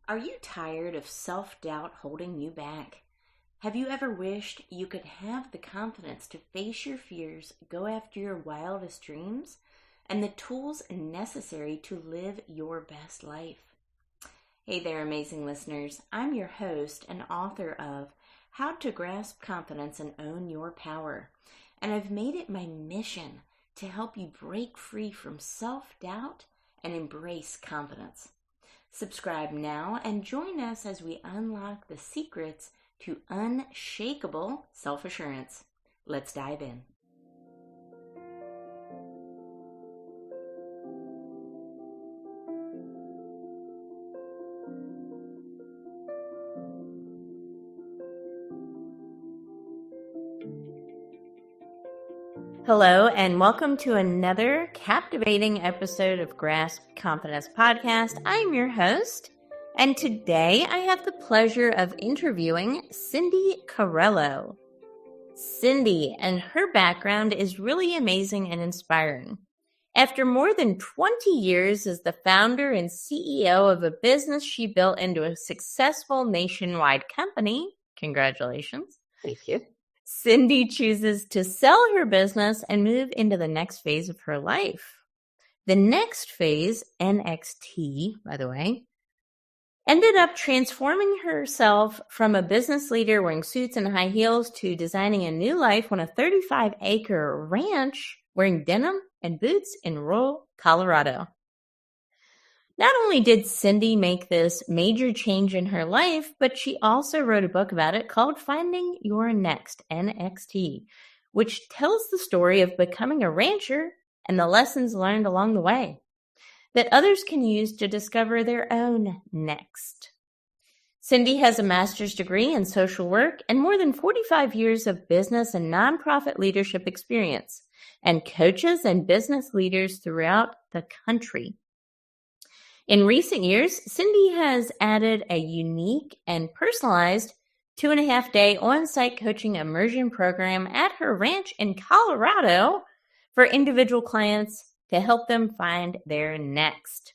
Are you tired of self-doubt holding you back? Have you ever wished you could have the confidence to face your fears, go after your wildest dreams, and the tools necessary to live your best life? Hey there, amazing listeners. I'm your host and author of How to Grasp Confidence and Own Your Power. And I've made it my mission to help you break free from self-doubt and embrace confidence. Subscribe now and join us as we unlock the secrets to unshakable self-assurance. Let's dive in. Hello, and welcome to another captivating episode of Grasp Confidence Podcast. I'm your host, and today I have the pleasure of interviewing Cindy Carrillo. Cindy and her background is really amazing and inspiring. After more than 20 years as the founder and CEO of a business she built into a successful nationwide company, congratulations. Thank you. Cindy chooses to sell her business and move into the next phase of her life. The next phase, NXT, by the way, ended up transforming herself from a business leader wearing suits and high heels to designing a new life on a 35-acre ranch wearing denim and boots in rural Colorado. Not only did Cindy make this major change in her life, but she also wrote a book about it called Finding Your Nxt, NXT, which tells the story of becoming a rancher and the lessons learned along the way that others can use to discover their own next. Cindy has a master's degree in social work and more than 45 years of business and nonprofit leadership experience, and coaches and business leaders throughout the country. In recent years, Cindy has added a unique and personalized 2.5-day on-site coaching immersion program at her ranch in Colorado for individual clients to help them find their next.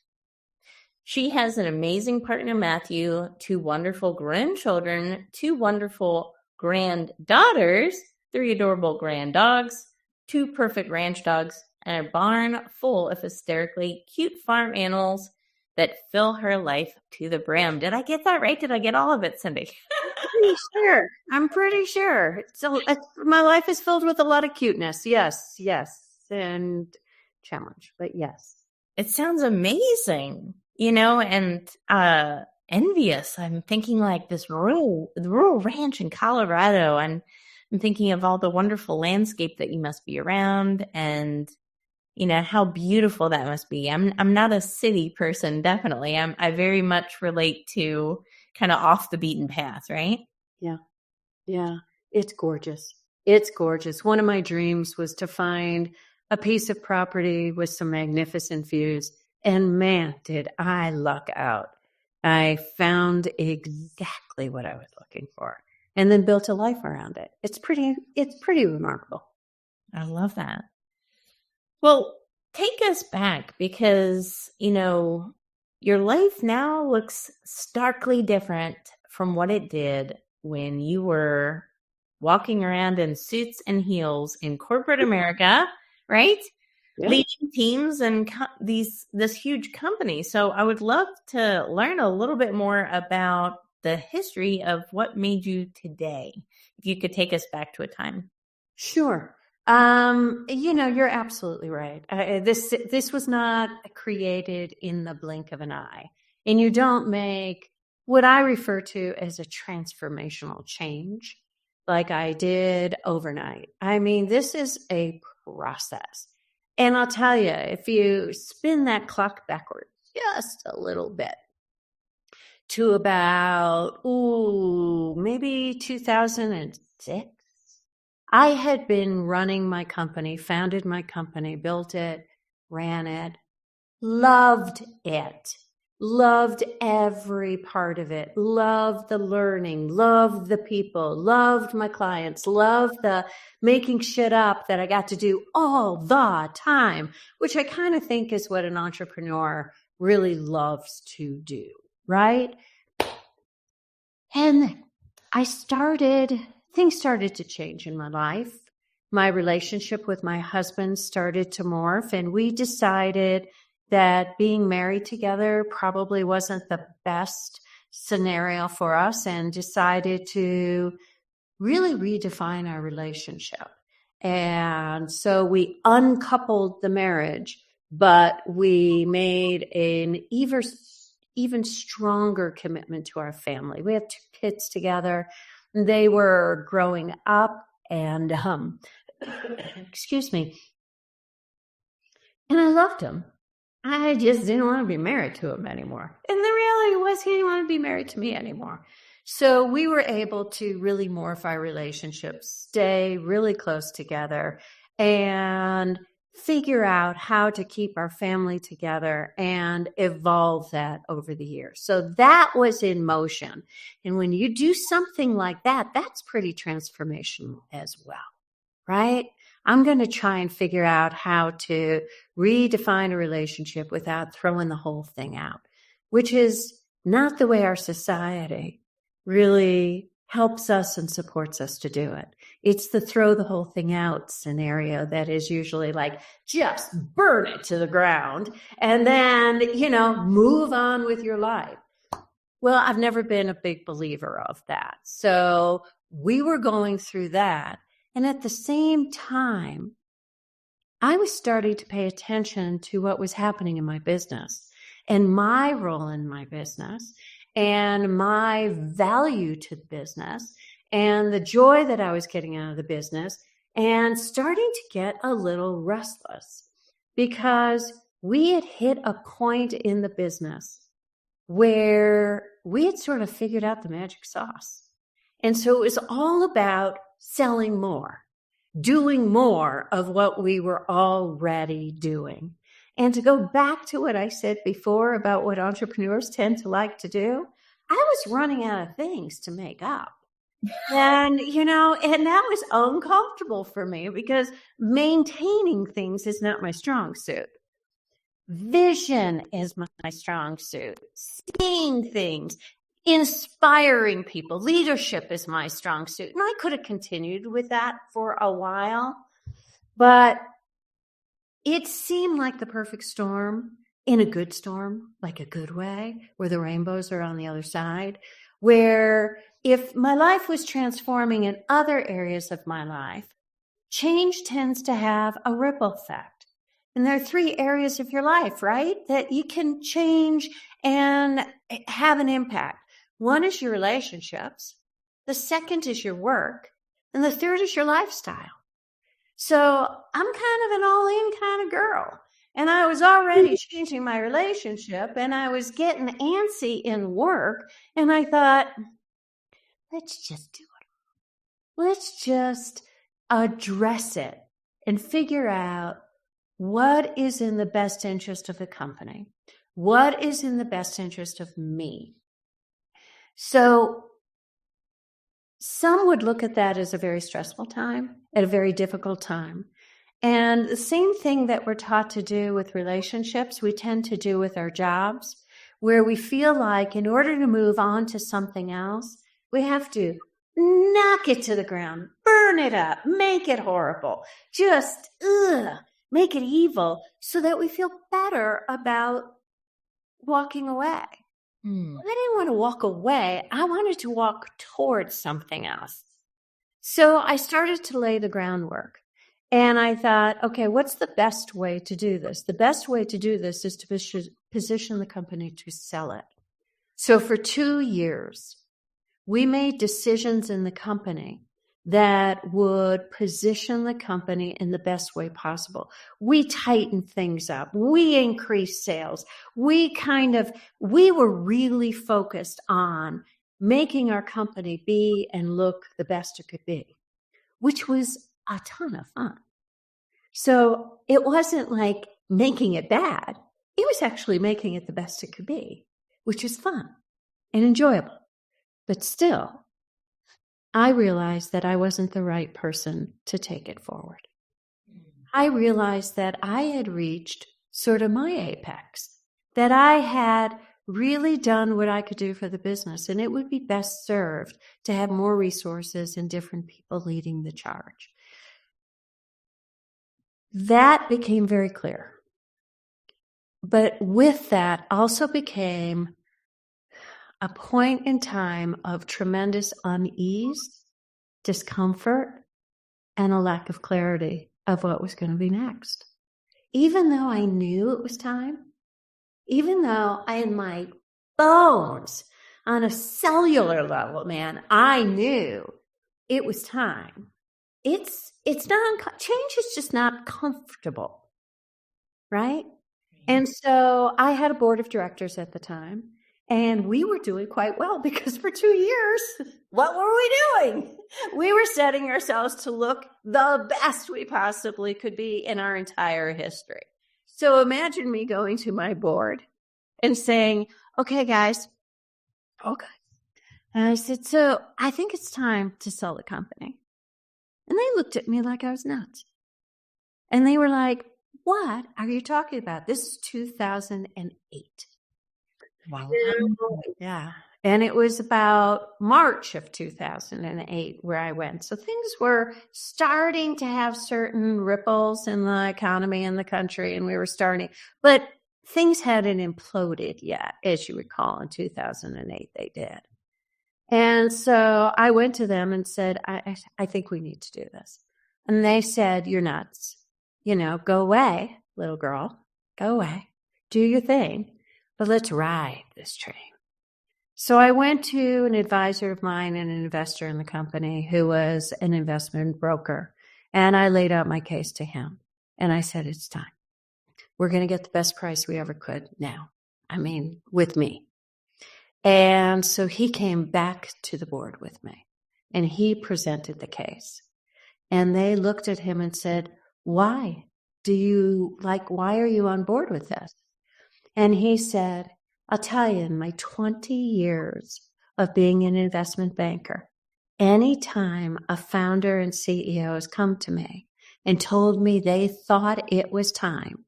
She has an amazing partner, Matthew, 2 wonderful grandchildren, 2 wonderful granddaughters, 3 adorable grand dogs, 2 perfect ranch dogs, and a barn full of hysterically cute farm animals that fill her life to the brim. Did I get that right? Did I get all of it, Cindy? I'm pretty sure. So my life is filled with a lot of cuteness. Yes, and challenge, but yes. It sounds amazing, and envious. I'm thinking like this rural ranch in Colorado, and I'm thinking of all the wonderful landscape that you must be around, and how beautiful that must be. I'm not a city person, definitely. I very much relate to kind of off the beaten path, right? Yeah. It's gorgeous. It's gorgeous. One of my dreams was to find a piece of property with some magnificent views. And man, did I luck out. I found exactly what I was looking for and then built a life around it. It's pretty remarkable. I love that. Well, take us back because, your life now looks starkly different from what it did when you were walking around in suits and heels in corporate America, right? Yeah. Leading teams and this huge company. So I would love to learn a little bit more about the history of what made you today. If you could take us back to a time. Sure. You're absolutely right. This was not created in the blink of an eye. And you don't make what I refer to as a transformational change like I did overnight. I mean, this is a process. And I'll tell you, if you spin that clock backwards just a little bit to about, maybe 2006, I had been running my company, founded my company, built it, ran it, loved it, loved every part of it, loved the learning, loved the people, loved my clients, loved the making shit up that I got to do all the time, which I kind of think is what an entrepreneur really loves to do, right? And things started to change in my life. My relationship with my husband started to morph, and we decided that being married together probably wasn't the best scenario for us, and decided to really redefine our relationship. And so we uncoupled the marriage, but we made an even stronger commitment to our family. We have 2 kids together. They were growing up, and excuse me, and I loved him. I just didn't want to be married to him anymore. And the reality was, he didn't want to be married to me anymore. So we were able to really morph our relationship, stay really close together, and figure out how to keep our family together and evolve that over the years. So that was in motion. And when you do something like that, that's pretty transformational as well, right? I'm going to try and figure out how to redefine a relationship without throwing the whole thing out, which is not the way our society really helps us and supports us to do it. It's the throw the whole thing out scenario that is usually like, just burn it to the ground and then, move on with your life. Well, I've never been a big believer of that. So we were going through that. And at the same time, I was starting to pay attention to what was happening in my business and my role in my business and my value to the business and the joy that I was getting out of the business, and starting to get a little restless because we had hit a point in the business where we had sort of figured out the magic sauce. And so it was all about selling more, doing more of what we were already doing. And to go back to what I said before about what entrepreneurs tend to like to do, I was running out of things to make up. And, and that was uncomfortable for me because maintaining things is not my strong suit. Vision is my strong suit. Seeing things, inspiring people, leadership is my strong suit. And I could have continued with that for a while, but it seemed like the perfect storm, in a good storm, like a good way, where the rainbows are on the other side, where if my life was transforming in other areas of my life, change tends to have a ripple effect. And there are 3 areas of your life, right, that you can change and have an impact. One is your relationships. The second is your work. And the third is your lifestyle. So I'm kind of an all-in kind of girl. And I was already changing my relationship, and I was getting antsy in work. And I thought, let's just do it. Let's just address it and figure out what is in the best interest of the company. What is in the best interest of me? So some would look at that as a very stressful time, at a very difficult time. And the same thing that we're taught to do with relationships, we tend to do with our jobs, where we feel like in order to move on to something else, we have to knock it to the ground, burn it up, make it horrible, just make it evil so that we feel better about walking away. I didn't want to walk away. I wanted to walk towards something else. So I started to lay the groundwork. And I thought, okay, what's the best way to do this? The best way to do this is to position the company to sell it. So for 2 years, we made decisions in the company that would position the company in the best way possible. We tightened things up. We increased sales. We were really focused on making our company be and look the best it could be, which was a ton of fun. So it wasn't like making it bad. It was actually making it the best it could be, which was fun and enjoyable. But still, I realized that I wasn't the right person to take it forward. I realized that I had reached sort of my apex, that I had really done what I could do for the business, and it would be best served to have more resources and different people leading the charge. That became very clear. But with that also became a point in time of tremendous unease, discomfort, and a lack of clarity of what was going to be next. Even though I knew it was time, even though I had my bones on a cellular level, man, I knew it was time. It's not, change is just not comfortable, right? And so I had a board of directors at the time, and we were doing quite well because for 2 years, what were we doing? We were setting ourselves to look the best we possibly could be in our entire history. So imagine me going to my board and saying, okay, guys, okay. And I said, so I think it's time to sell the company. And they looked at me like I was nuts. And they were like, what are you talking about? This is 2008. Wow. Yeah. And it was about March of 2008 where I went. So things were starting to have certain ripples in the economy in the country, and we were starting, but things hadn't imploded yet, as you recall, in 2008 they did. And so I went to them and said, I think we need to do this. And they said, you're nuts. Go away, little girl. Go away. Do your thing. But let's ride this train. So I went to an advisor of mine and an investor in the company who was an investment broker. And I laid out my case to him. And I said, it's time. We're going to get the best price we ever could now. I mean, with me. And so he came back to the board with me. And he presented the case. And they looked at him and said, why are you on board with this? And he said, I'll tell you, in my 20 years of being an investment banker, anytime a founder and CEO has come to me and told me they thought it was time,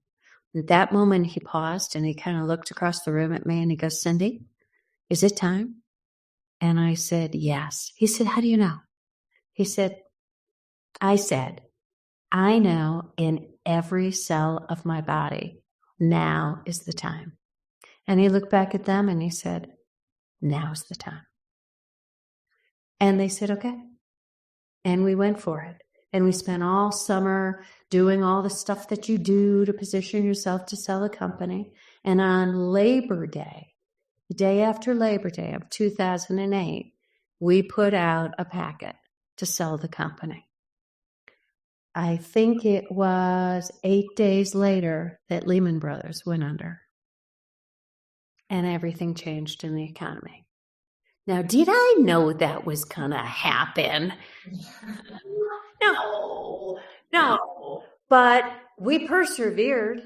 at that moment he paused and he kind of looked across the room at me and he goes, Cindy, is it time? And I said, yes. He said, how do you know? I said, I know in every cell of my body, now is the time. And he looked back at them and he said, now's the time. And they said, okay. And we went for it. And we spent all summer doing all the stuff that you do to position yourself to sell a company. And on Labor Day, the day after Labor Day of 2008, we put out a packet to sell the company. I think it was 8 days later that Lehman Brothers went under. And everything changed in the economy. Now, did I know that was going to happen? No. But we persevered.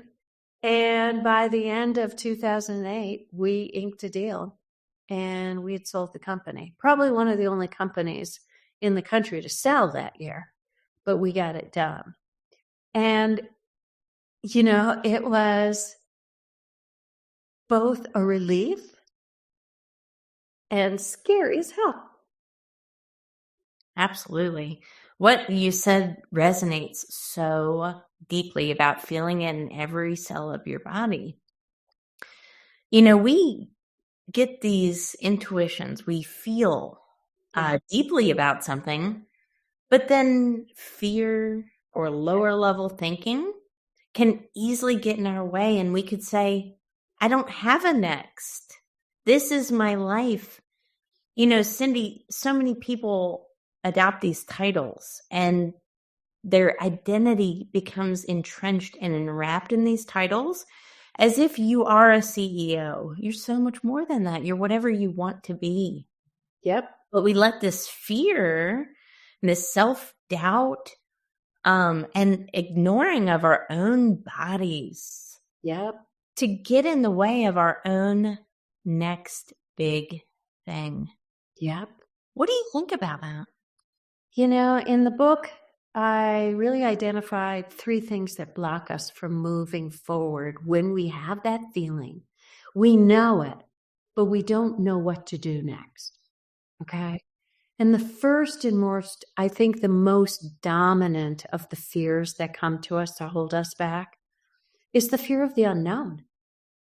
And by the end of 2008, we inked a deal. And we had sold the company. Probably one of the only companies in the country to sell that year. But we got it done. And, it was both a relief and scary as hell. Absolutely. What you said resonates so deeply about feeling it in every cell of your body. We get these intuitions. We feel deeply about something, but then fear or lower level thinking can easily get in our way. And we could say, I don't have a next. This is my life. Cindy, so many people adopt these titles and their identity becomes entrenched and enwrapped in these titles as if you are a CEO. You're so much more than that. You're whatever you want to be. Yep. But we let this fear and this self-doubt and ignoring of our own bodies. Yep. To get in the way of our own next big thing. Yep. What do you think about that? In the book, I really identified 3 things that block us from moving forward when we have that feeling. We know it. but we don't know what to do next. Okay. And the first and most, I think the most dominant of the fears that come to us to hold us back is the fear of the unknown.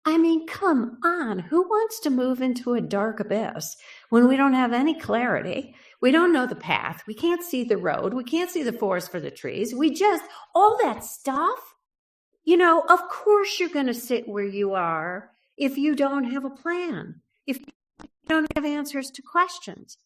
I mean, come on. Who wants to move into a dark abyss when we don't have any clarity? We don't know the path. We can't see the road. We can't see the forest for the trees. All that stuff, of course you're going to sit where you are if you don't have a plan, if you don't have answers to questions.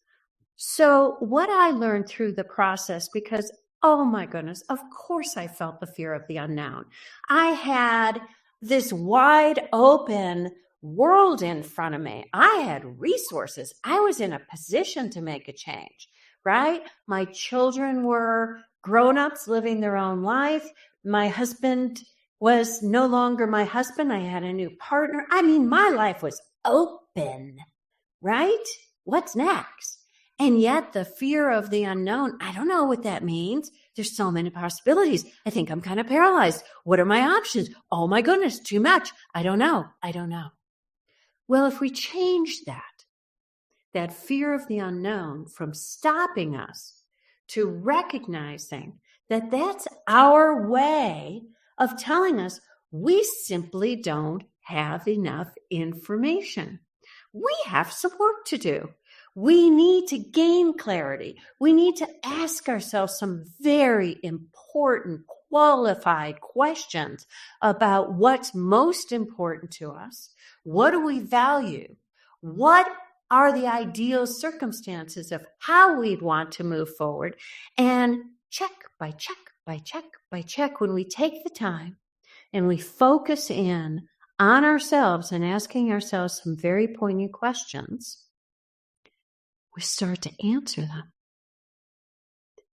So what I learned through the process, because, oh my goodness, of course I felt the fear of the unknown. I had this wide open world in front of me. I had resources. I was in a position to make a change, right? My children were grown-ups living their own life. My husband was no longer my husband. I had a new partner. I mean, my life was open, right? What's next? And yet the fear of the unknown, I don't know what that means. There's so many possibilities. I think I'm kind of paralyzed. What are my options? Oh my goodness, too much. I don't know. Well, if we change that fear of the unknown from stopping us to recognizing that that's our way of telling us we simply don't have enough information. We have some work to do. We need to gain clarity. We need to ask ourselves some very important, qualified questions about what's most important to us. What do we value? What are the ideal circumstances of how we'd want to move forward? And check by check by check by check, when we take the time and we focus in on ourselves and asking ourselves some very poignant questions, we start to answer them.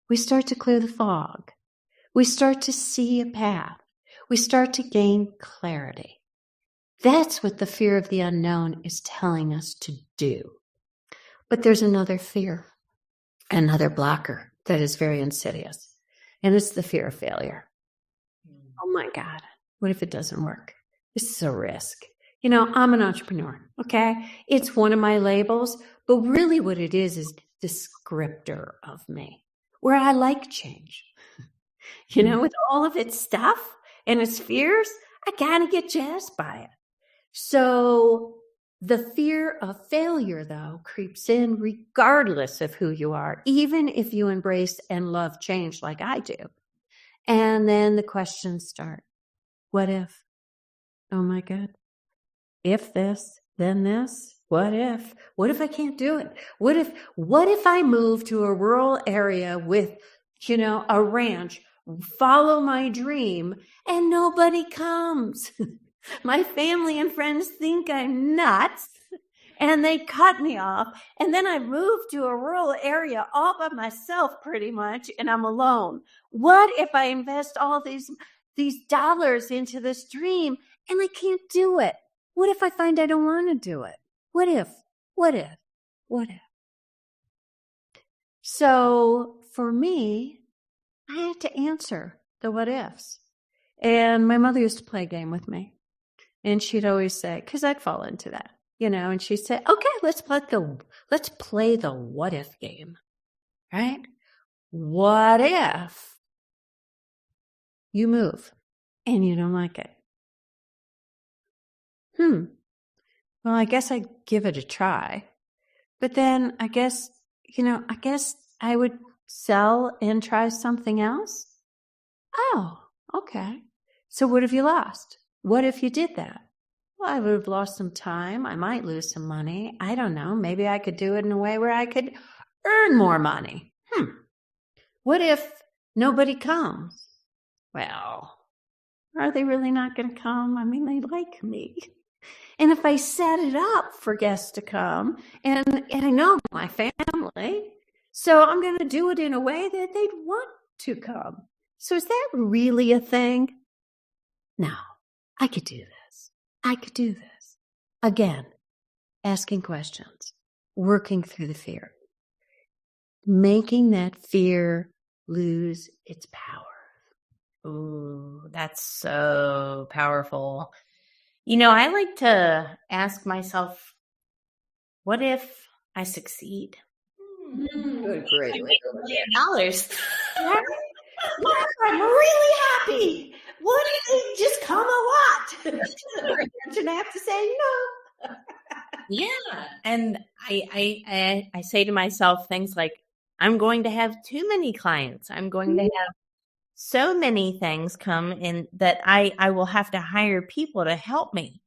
We start to clear the fog. We start to see a path. We start to gain clarity. That's what the fear of the unknown is telling us to do. But there's another fear, another blocker that is very insidious, and it's the fear of failure. Oh my God, what if it doesn't work? This is a risk. I'm an entrepreneur, okay? It's one of my labels, but really what it is the descriptor of me, where I like change. With all of its stuff and its fears, I kind of get jazzed by it. So the fear of failure, though, creeps in regardless of who you are, even if you embrace and love change like I do. And then the questions start. What if? Oh my God. If this, then this. What if? What if I can't do it? What if I move to a rural area with, a ranch, follow my dream, and nobody comes? My family and friends think I'm nuts, and they cut me off. And then I move to a rural area all by myself pretty much, and I'm alone. What if I invest all these dollars into this dream and I can't do it? What if I find I don't want to do it? What if? So for me, I had to answer the what ifs. And my mother used to play a game with me. And she'd always say, because I'd fall into that, and she'd say, okay, let's play the what if game, right? What if you move and you don't like it? Well, I guess I'd give it a try. But then I guess I would sell and try something else. Oh, okay. So what have you lost? What if you did that? Well, I would have lost some time. I might lose some money. I don't know. Maybe I could do it in a way where I could earn more money. What if nobody comes? Well, are they really not going to come? I mean, they like me. And if I set it up for guests to come, and I know my family, so I'm going to do it in a way that they'd want to come. So is that really a thing? No, I could do this. Again, asking questions, working through the fear, making that fear lose its power. Ooh, that's so powerful. I like to ask myself what if I succeed? Good, great. I make $1 million. Right? What if I'm really happy? What if it just come a lot? Shouldn't I have to say no? Yeah. And I say to myself things like, I'm going to have too many clients. I'm going to have so many things come in that I will have to hire people to help me.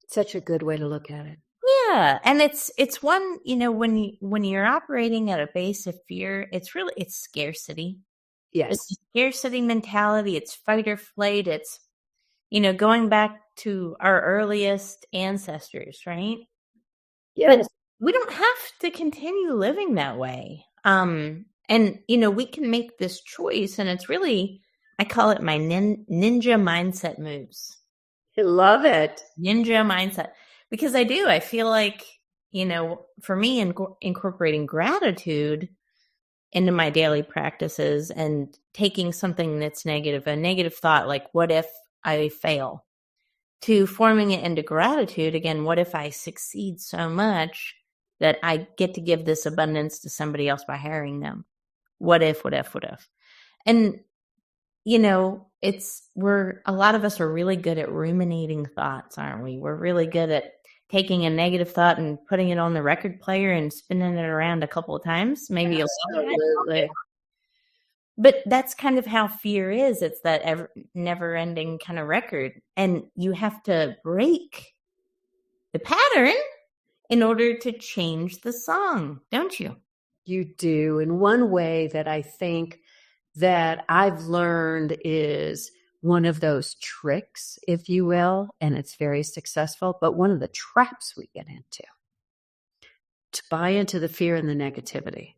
Such a good way to look at it. Yeah. And it's one, when you're operating at a base of fear, it's scarcity. Yes. It's a scarcity mentality. It's fight or flight. It's, going back to our earliest ancestors, right? Yes. But we don't have to continue living that way. And, we can make this choice, and it's really, I call it my ninja mindset moves. I love it. Ninja mindset. Because I feel like, for me, incorporating gratitude into my daily practices and taking something that's negative, a negative thought, like, what if I fail, to forming it into gratitude. Again, what if I succeed so much that I get to give this abundance to somebody else by hiring them? What if? And, a lot of us are really good at ruminating thoughts, aren't we? We're really good at taking a negative thought and putting it on the record player and spinning it around a couple of times. Maybe Absolutely. But that's kind of how fear is. It's that never-ending kind of record. And you have to break the pattern in order to change the song, don't you? You do. And one way that I think that I've learned is one of those tricks, if you will, and it's very successful, but one of the traps we get into to buy into the fear and the negativity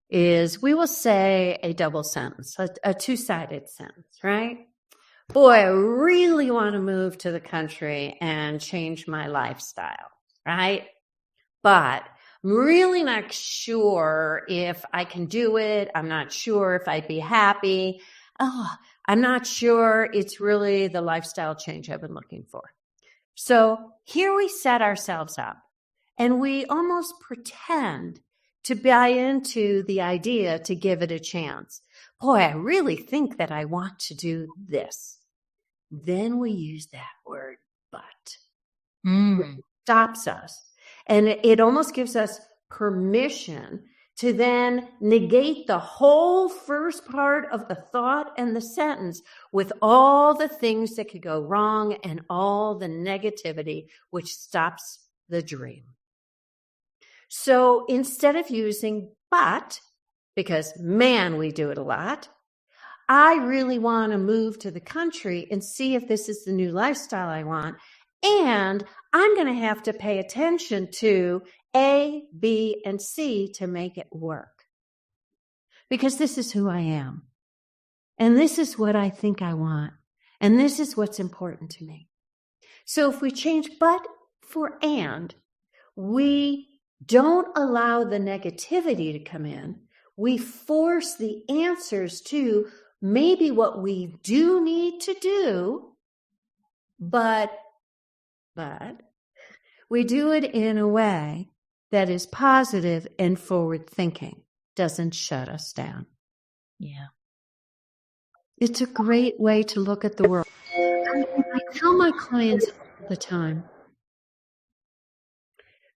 is we will say a double sentence, a two-sided sentence, right? Boy, I really want to move to the country and change my lifestyle, right? But I'm really not sure if I can do it. I'm not sure if I'd be happy. Oh, I'm not sure it's really the lifestyle change I've been looking for. So here we set ourselves up and we almost pretend to buy into the idea to give it a chance. Boy, I really think that I want to do this. Then we use that word, but. It stops us. And it almost gives us permission to then negate the whole first part of the thought and the sentence with all the things that could go wrong and all the negativity, which stops the dream. So instead of using but, because man, we do it a lot, I really want to move to the country and see if this is the new lifestyle I want. And I'm going to have to pay attention to A, B, and C to make it work. Because this is who I am. And this is what I think I want. And this is what's important to me. So if we change but for and, we don't allow the negativity to come in. We force the answers to maybe what we do need to do, but we do it in a way that is positive and forward thinking, doesn't shut us down. Yeah. It's a great way to look at the world. I tell my clients all the time,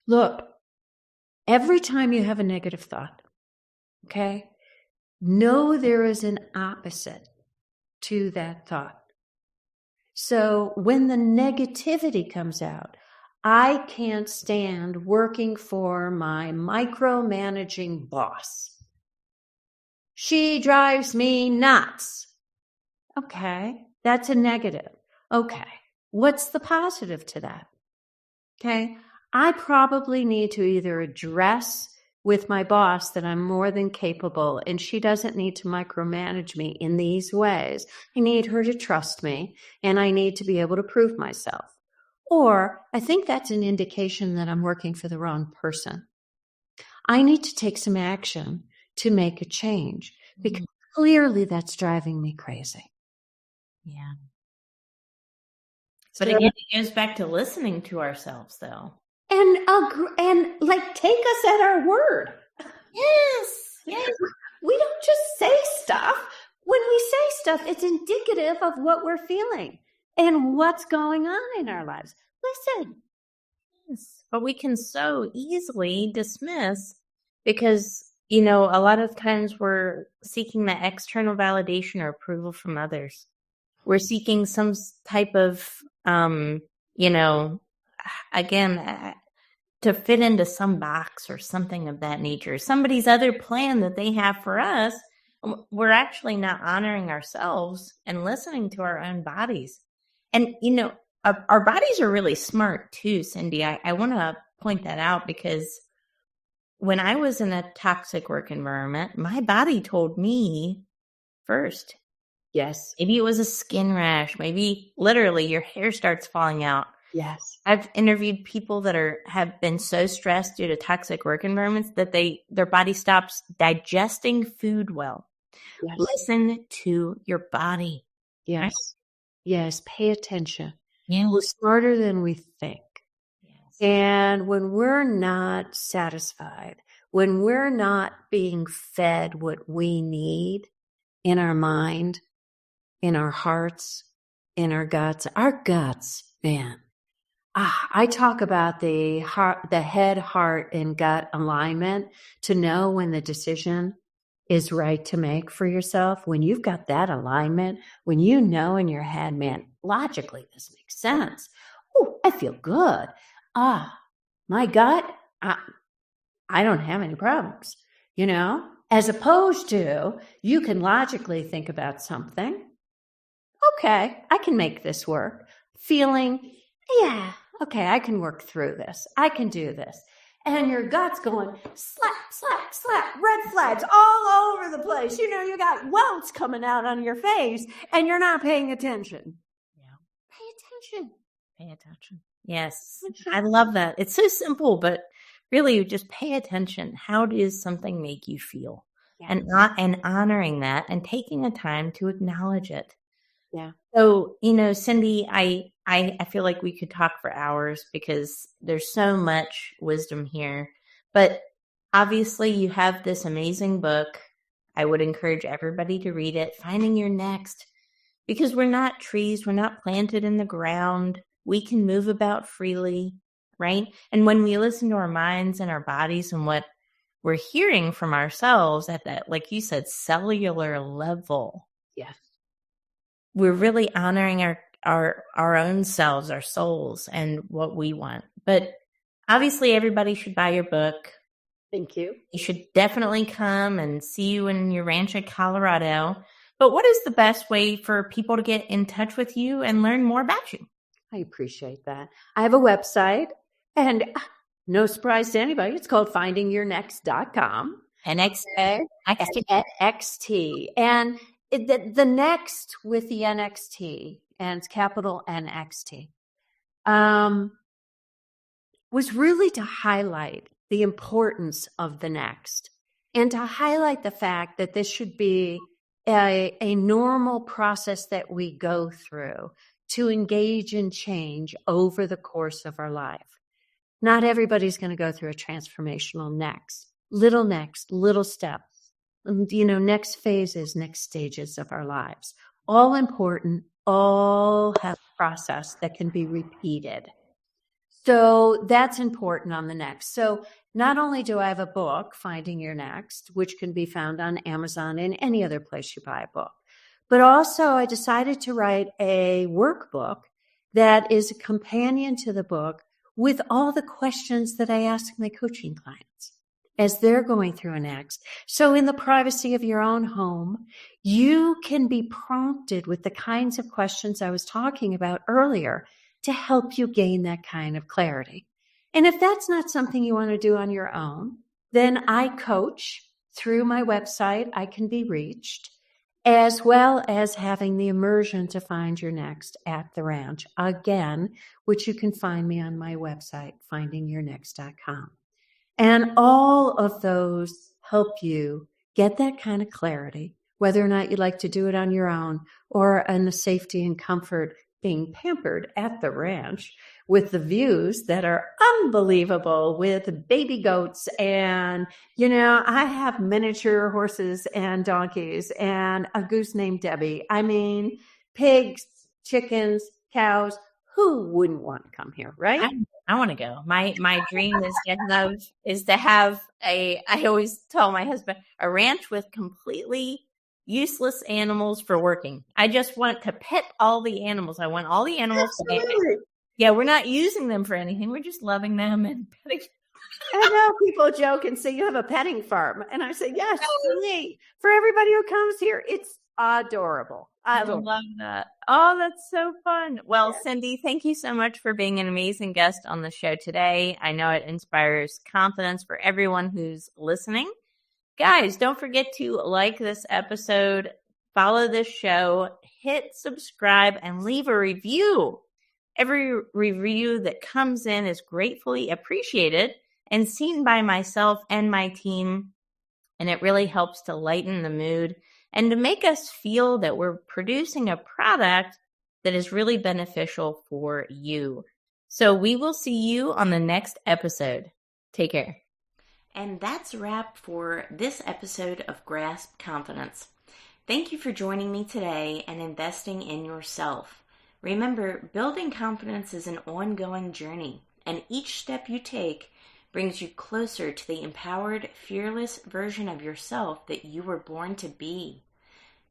look, every time you have a negative thought, okay, know there is an opposite to that thought. So when the negativity comes out, I can't stand working for my micromanaging boss. She drives me nuts. Okay, that's a negative. Okay, what's the positive to that? Okay, I probably need to either address with my boss that I'm more than capable and she doesn't need to micromanage me in these ways. I need her to trust me and I need to be able to prove myself. Or I think that's an indication that I'm working for the wrong person. I need to take some action to make a change because clearly that's driving me crazy. Yeah. But again, it goes back to listening to ourselves, though. and like take us at our word. Yes. Yes. We don't just say stuff. When we say stuff, it's indicative of what we're feeling and what's going on in our lives. Listen. Yes. But we can so easily dismiss because, you know, a lot of times we're seeking the external validation or approval from others. We're seeking some type of, you know, again, to fit into some box or something of that nature, somebody's other plan that they have for us. We're actually not honoring ourselves and listening to our own bodies. And, you know, our bodies are really smart too, Cindy. I want to point that out because when I was in a toxic work environment, my body told me first. Yes. Maybe it was a skin rash. Maybe literally your hair starts falling out. Yes. I've interviewed people that have been so stressed due to toxic work environments that their body stops digesting food well. Yes. Listen to your body. Yes. Right? Yes. Pay attention. Yeah. We're smarter than we think. Yes. And when we're not satisfied, when we're not being fed what we need in our mind, in our hearts, in our guts, man. I talk about the head, heart, and gut alignment to know when the decision is right to make for yourself. When you've got that alignment, when you know in your head, man, logically this makes sense. Oh, I feel good. My gut, I don't have any problems, you know, as opposed to you can logically think about something. Okay, I can make this work. Feeling, yeah, okay, I can work through this. I can do this. And your gut's going slap, slap, slap, red flags all over the place. You know, you got welts coming out on your face and you're not paying attention. Yeah. Pay attention. Pay attention. Yes. I love that. It's so simple, but really you just pay attention. How does something make you feel? Yes. And honoring that and taking the time to acknowledge it. Yeah. So, you know, Cindy, I feel like we could talk for hours because there's so much wisdom here. But obviously you have this amazing book. I would encourage everybody to read it, Finding Your Next, because we're not trees. We're not planted in the ground. We can move about freely, right? And when we listen to our minds and our bodies and what we're hearing from ourselves at that, like you said, cellular level. Yes. We're really honoring our own selves, our souls, and what we want. But obviously, everybody should buy your book. Thank you. You should definitely come and see you in your ranch in Colorado. But what is the best way for people to get in touch with you and learn more about you? I appreciate that. I have a website, and no surprise to anybody, it's called findingyournext.com. NXT. NXT. And the next with the NXT, and it's capital NXT, was really to highlight the importance of the next and to highlight the fact that this should be a normal process that we go through to engage in change over the course of our life. Not everybody's going to go through a transformational next, little steps. You know, next phases, next stages of our lives. All important, all have a process that can be repeated. So that's important on the next. So not only do I have a book, Finding Your Next, which can be found on Amazon and any other place you buy a book, but also I decided to write a workbook that is a companion to the book with all the questions that I ask my coaching clients as they're going through a next. So in the privacy of your own home, you can be prompted with the kinds of questions I was talking about earlier to help you gain that kind of clarity. And if that's not something you want to do on your own, then I coach through my website. I can be reached, as well as having the immersion to find your next at the ranch, again, which you can find me on my website, findingyournext.com. And all of those help you get that kind of clarity, whether or not you'd like to do it on your own or in the safety and comfort being pampered at the ranch with the views that are unbelievable with baby goats. And, I have miniature horses and donkeys and a goose named Debbie. I mean, pigs, chickens, cows. Who wouldn't want to come here, right? I want to go. My dream is to have I always tell my husband, a ranch with completely useless animals for working. I just want to pet all the animals. I want all the animals. Yeah, we're not using them for anything. We're just loving them and petting. I know people joke and say you have a petting farm. And I say, yes, for me, for everybody who comes here. It's adorable. I love that. Oh, that's so fun. Well, Cindy, thank you so much for being an amazing guest on the show today. I know it inspires confidence for everyone who's listening. Guys, don't forget to like this episode, follow this show, hit subscribe, and leave a review. Every review that comes in is gratefully appreciated and seen by myself and my team, and it really helps to lighten the mood and to make us feel that we're producing a product that is really beneficial for you. So we will see you on the next episode. Take care. And that's a wrap for this episode of Grasp Confidence. Thank you for joining me today and investing in yourself. Remember, building confidence is an ongoing journey, and each step you take brings you closer to the empowered, fearless version of yourself that you were born to be.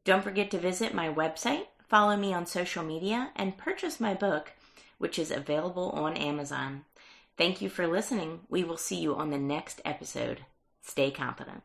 Don't forget to visit my website, follow me on social media, and purchase my book, which is available on Amazon. Thank you for listening. We will see you on the next episode. Stay confident.